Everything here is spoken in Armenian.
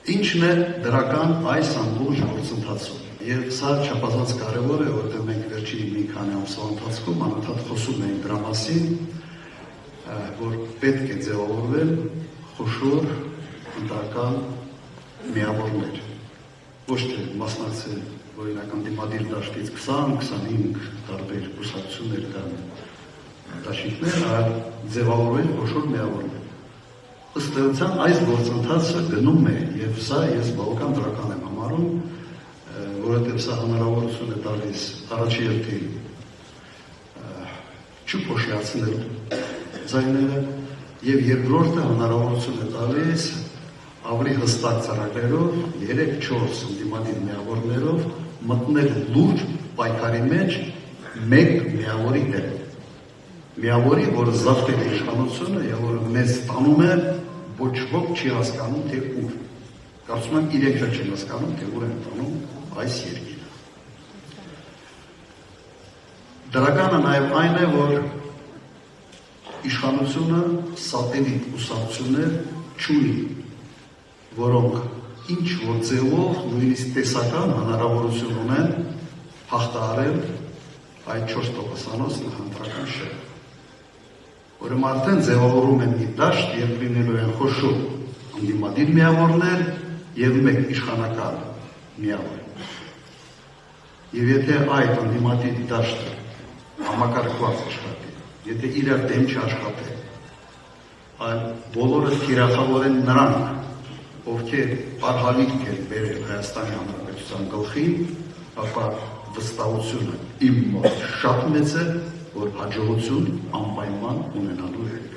Ինչն է դրական այս ամբողջ գործընթացում։ Եվ սա չափազանց կարևոր է, որտեղ մենք վերջին մի քանի ամսվա ընթացքում անընդհատ խոսում ենք դրա մասին, որ պետք է ձևավորվել խոշոր ընտրական միավորներ։ Ոչ թե մասնակցել օրինակ ընդդիմադիր դաշտից 20-25 տարբեր կուսակցություններ կամ դաշինքներ, այլ ձևավորվել խոշոր միավորներ։ Ըստ էության այս գործընթացը գնում է, եւ սա ես բավական դրական եմ համարում, որովհետեւ սա հնարավորություն է տալիս առաջի հերթին չփոշիացնել ձայները, եւ երկրորդը հնարավորություն է տալիս ավելի հստակ ծրագրերով 3-4 ընդդիմադիր միավորներով մտնել լուրջ պայքարի մեջ մեկ միավորի դեմ։ Միավորի, որը զավթել է իշխանությունը եւ որը մեզ տանում է ոչ ոք չի հասկանում, թե ուր։ Կարծում եմ իրենք չեն հասկանում, թե ուր են տանում այս երկիրը։ Դրականը նաև այն է, որ իշխանությունը սատելիտ կուսակցություններ չունի, որոնք ինչ որ ձևով նույնիսկ տեսական հնարավորություն ունեն հաղթահարել այդ 4%-անոց նախընտրական շահը, որը արդեն ձևավորում են մի դաշտ եւ լինելու են խոշոր ընդդիմադիր միավորներ եւ մեկ իշխանական միավոր։ Եվ եթե այդ ընդդիմադիր դաշտը համակարգված աշխատի, եթե իրար դեմ չաշխատի, այլ բոլորը թիրախավորեն նրանք, ովքեր արհալիկ են բերել Հայաստանի Հանրապետության գլխին, ապա վստահությունը իմ մոտ շատ մեծ է, որ հաջողություն անպայման ունենալու է։